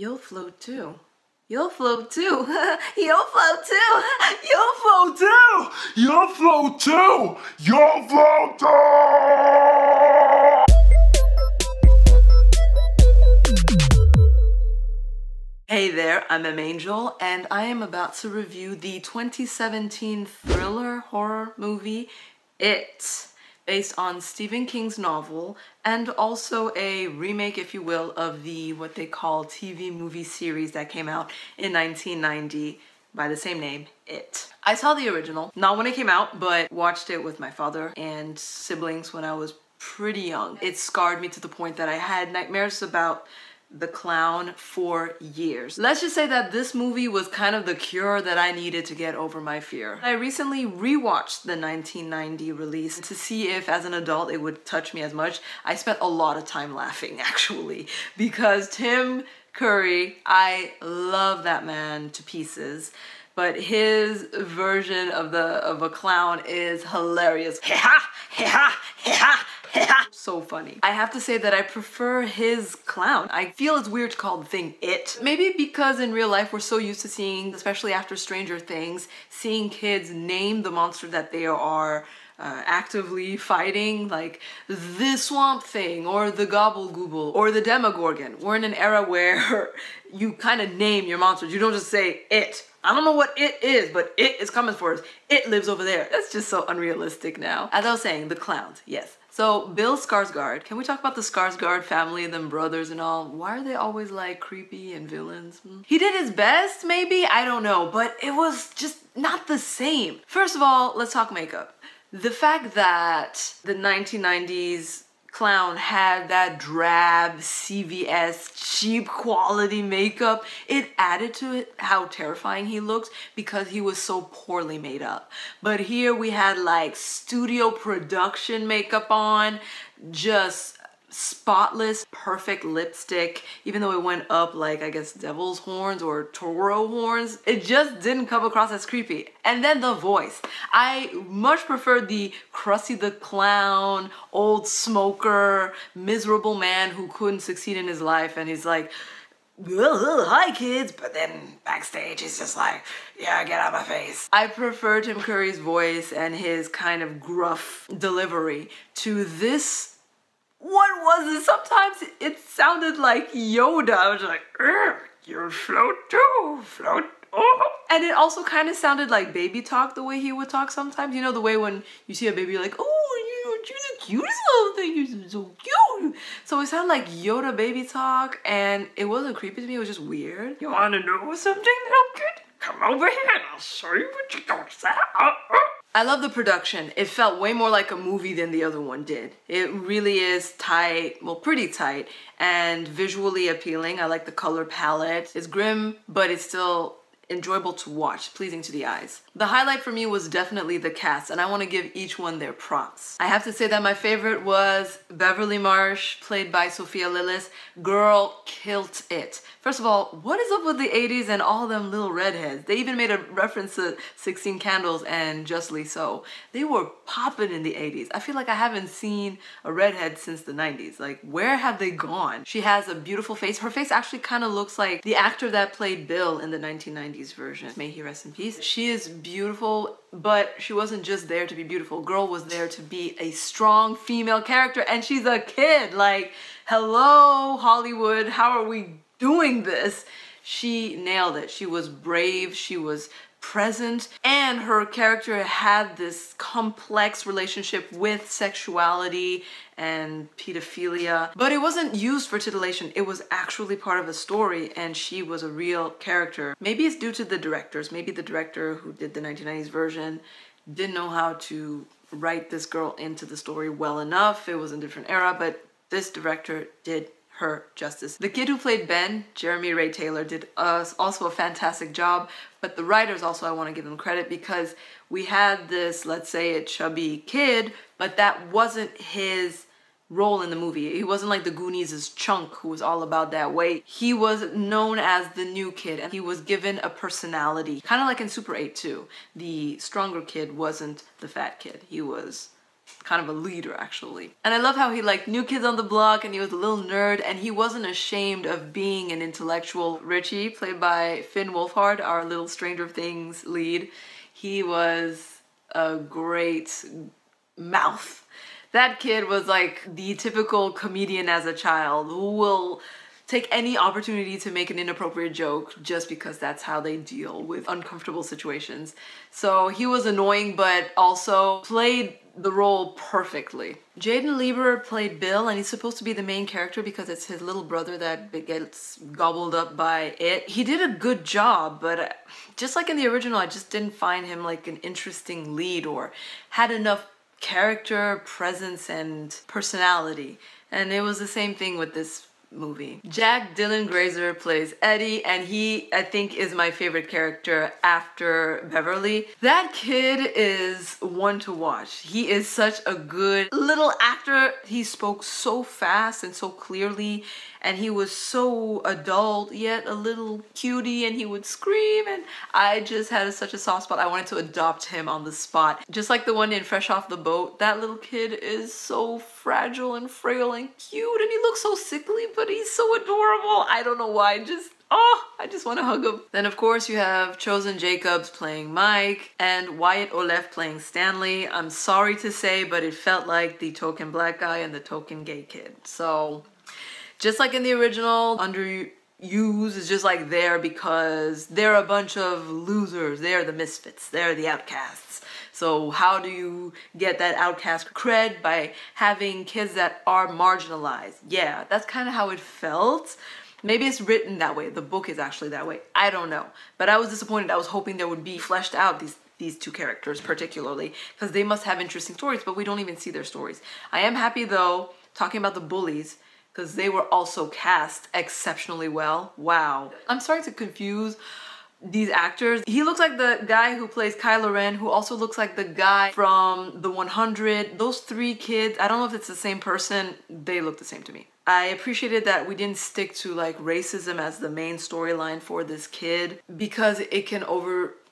You'll float too. You'll float too. You'll float too. You'll float too. You'll float too. You'll float too. Hey there, I'm Angel, and I am about to review the 2017 thriller horror movie, It, based on Stephen King's novel, and also a remake, if you will, of the what they call TV movie series that came out in 1990 by the same name, It. I saw the original, not when it came out, but watched it with my father and siblings when I was pretty young. It scarred me to the point that I had nightmares about the clown for years. Let's just say that this movie was kind of the cure that I needed to get over my fear. I recently rewatched the 1990 release to see if as an adult it would touch me as much. I spent a lot of time laughing actually, because Tim Curry, I love that man to pieces, but his version of a clown is hilarious. So funny. I have to say that I prefer his clown. I feel it's weird to call the thing It. Maybe because in real life we're so used to seeing, especially after Stranger Things, seeing kids name the monster that they are actively fighting, like the Swamp Thing or the Gobble Google or the Demogorgon. We're in an era where you kind of name your monsters. You don't just say It. I don't know what it is, but it is coming for us. It lives over there. That's just so unrealistic now. As I was saying, the clowns, yes. So Bill Skarsgård, can we talk about the Skarsgård family and them brothers and all? Why are they always like creepy and villains? He did his best, maybe? I don't know, but it was just not the same. First of all, let's talk makeup. The fact that the 1990s clown had that drab CVS cheap quality makeup, it added to it how terrifying he looked because he was so poorly made up. But here we had like studio production makeup on, just spotless, perfect lipstick, even though it went up like, I guess, devil's horns or toro horns. It just didn't come across as creepy. And then the voice. I much prefer the Krusty the Clown, old smoker, miserable man who couldn't succeed in his life, and he's like, hi kids, but then backstage he's just like, yeah, get out of my face. I prefer Tim Curry's voice and his kind of gruff delivery to this. What was it? Sometimes it sounded like Yoda. I was like, you float too, float. Oh. And it also kind of sounded like baby talk, the way he would talk sometimes. You know, the way when you see a baby, you're like, oh, you're the cutest little thing, you're so cute. So it sounded like Yoda baby talk, and it wasn't creepy to me, it was just weird. You want to know something, little kid? Come over here and I'll show you what you don't say. I love the production. It felt way more like a movie than the other one did. It really is tight, well, pretty tight, and visually appealing. I like the color palette. It's grim, but it's still enjoyable to watch, pleasing to the eyes. The highlight for me was definitely the cast, and I want to give each one their props. I have to say that my favorite was Beverly Marsh, played by Sophia Lillis. Girl killed it. First of all, what is up with the 80s and all them little redheads? They even made a reference to 16 Candles, and justly so. They were popping in the 80s. I feel like I haven't seen a redhead since the 90s. Like, where have they gone? She has a beautiful face. Her face actually kind of looks like the actor that played Bill in the 1990s version. May he rest in peace. She is beautiful, but she wasn't just there to be beautiful. Girl was there to be a strong female character, and she's a kid. Like, hello, Hollywood, how are we doing this? She nailed it. She was brave, she was present, and her character had this complex relationship with sexuality and pedophilia, but it wasn't used for titillation. It was actually part of a story, and she was a real character. Maybe it's due to the directors. Maybe the director who did the 1990s version didn't know how to write this girl into the story well enough. It was a different era, but this director did her justice. The kid who played Ben, Jeremy Ray Taylor, did also a fantastic job, but the writers also, I want to give them credit, because we had this, let's say, a chubby kid, but that wasn't his role in the movie. He wasn't like the Goonies' Chunk, who was all about that weight. He was known as the new kid, and he was given a personality, kind of like in Super 8 too. The stronger kid wasn't the fat kid. He was kind of a leader actually. And I love how he liked New Kids on the Block and he was a little nerd and he wasn't ashamed of being an intellectual. Richie, played by Finn Wolfhard, our little Stranger Things lead, he was a great mouth. That kid was like the typical comedian as a child who will take any opportunity to make an inappropriate joke just because that's how they deal with uncomfortable situations. So he was annoying but also played the role perfectly. Jaeden Lieberher played Bill and he's supposed to be the main character because it's his little brother that gets gobbled up by it. He did a good job, but just like in the original, I just didn't find him like an interesting lead or had enough character, presence, and personality. And it was the same thing with this movie. Dylan Grazer plays Eddie and he, I think, is my favorite character after Beverly. That kid is one to watch. He is such a good little actor. He spoke so fast and so clearly and he was so adult yet a little cutie and he would scream and I just had such a soft spot. I wanted to adopt him on the spot. Just like the one in Fresh Off the Boat, that little kid is so fragile and frail and cute and he looks so sickly but he's so adorable. I don't know why, I just want to hug him. Then of course you have Chosen Jacobs playing Mike and Wyatt Oleff playing Stanley. I'm sorry to say, but it felt like the token black guy and the token gay kid. So just like in the original, underused is just like there because they're a bunch of losers. They're the misfits. They're the outcasts. So how do you get that outcast cred? By having kids that are marginalized. Yeah, that's kind of how it felt. Maybe it's written that way. The book is actually that way. I don't know. But I was disappointed. I was hoping there would be fleshed out these two characters particularly because they must have interesting stories, but we don't even see their stories. I am happy though, talking about the bullies, because they were also cast exceptionally well. Wow. I'm starting to confuse these actors. He looks like the guy who plays Kylo Ren, who also looks like the guy from the 100. Those three kids, I don't know if it's the same person, they look the same to me. I appreciated that we didn't stick to like racism as the main storyline for this kid because it can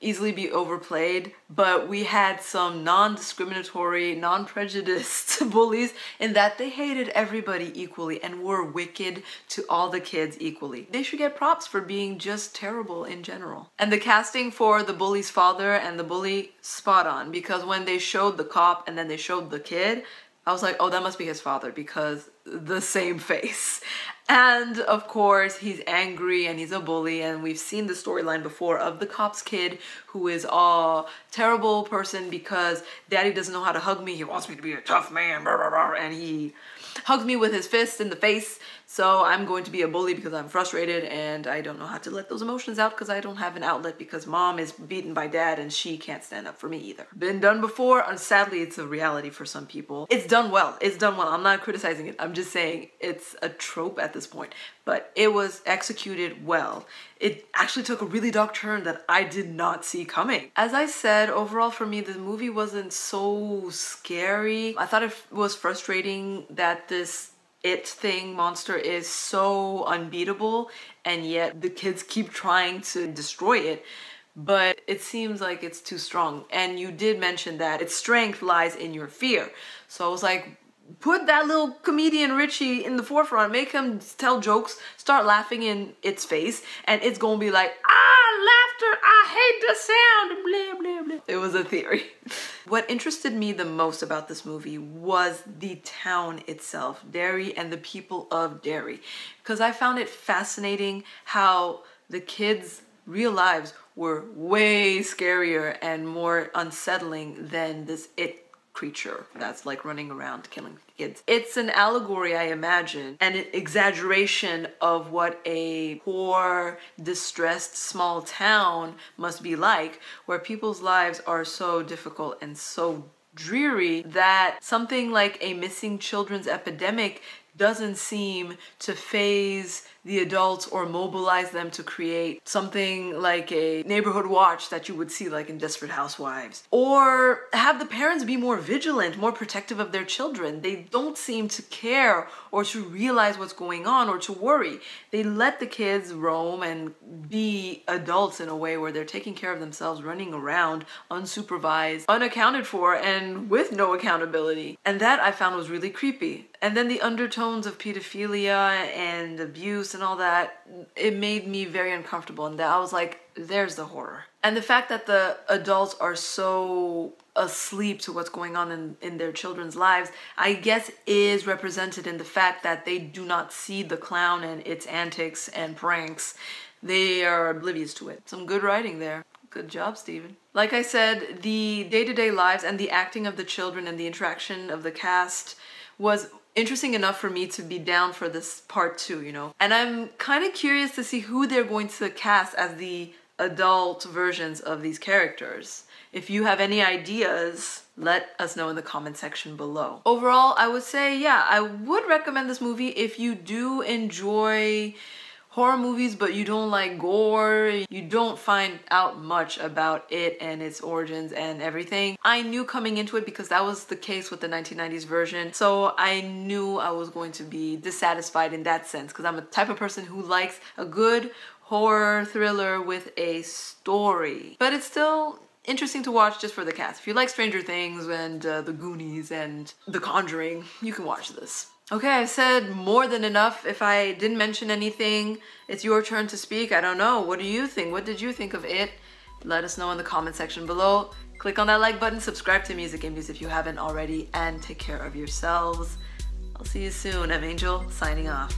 easily be overplayed, but we had some non-discriminatory, non-prejudiced bullies in that they hated everybody equally and were wicked to all the kids equally. They should get props for being just terrible in general. And the casting for the bully's father and the bully, spot on, because when they showed the cop and then they showed the kid, I was like, oh, that must be his father because the same face. And of course, he's angry and he's a bully, and we've seen the storyline before of the cop's kid who is a terrible person because daddy doesn't know how to hug me. He wants me to be a tough man, blah, blah, blah, and he hugs me with his fist in the face. So I'm going to be a bully because I'm frustrated and I don't know how to let those emotions out because I don't have an outlet because mom is beaten by dad and she can't stand up for me either. Been done before, and sadly it's a reality for some people. It's done well. It's done well. I'm not criticizing it. I'm just saying it's a trope at this point, but it was executed well. It actually took a really dark turn that I did not see coming. As I said, overall for me, the movie wasn't so scary. I thought it was frustrating that this monster is so unbeatable and yet the kids keep trying to destroy it, but it seems like it's too strong. And you did mention that its strength lies in your fear. So I was like, put that little comedian Richie in the forefront, make him tell jokes, start laughing in its face, and it's gonna be like, laughter, I hate the sound, blah, blah, blah. It was a theory. What interested me the most about this movie was the town itself, Derry, and the people of Derry, because I found it fascinating how the kids' real lives were way scarier and more unsettling than this creature that's like running around killing kids. It's an allegory, I imagine, and an exaggeration of what a poor, distressed small town must be like, where people's lives are so difficult and so dreary that something like a missing children's epidemic doesn't seem to faze the adults or mobilize them to create something like a neighborhood watch that you would see like in Desperate Housewives. Or have the parents be more vigilant, more protective of their children. They don't seem to care or to realize what's going on or to worry. They let the kids roam and be adults in a way where they're taking care of themselves, running around unsupervised, unaccounted for, and with no accountability. And that I found was really creepy. And then the undertones of pedophilia and abuse and all that, it made me very uncomfortable. And I was like, there's the horror. And the fact that the adults are so asleep to what's going on in their children's lives, I guess is represented in the fact that they do not see the clown and its antics and pranks. They are oblivious to it. Some good writing there. Good job, Steven. Like I said, the day-to-day lives and the acting of the children and the interaction of the cast was interesting enough for me to be down for this part 2, you know? And I'm kind of curious to see who they're going to cast as the adult versions of these characters. If you have any ideas, let us know in the comment section below. Overall, I would say, yeah, I would recommend this movie if you do enjoy horror movies, but you don't like gore, you don't find out much about it and its origins and everything. I knew coming into it because that was the case with the 1990s version, so I knew I was going to be dissatisfied in that sense because I'm a type of person who likes a good horror thriller with a story. But it's still interesting to watch just for the cast. If you like Stranger Things and The Goonies and The Conjuring, you can watch this. Okay, I've said more than enough. If I didn't mention anything, it's your turn to speak. I don't know. What do you think? What did you think of it? Let us know in the comment section below. Click on that like button, subscribe to Music and News if you haven't already, and take care of yourselves. I'll see you soon. I'm Angel, signing off.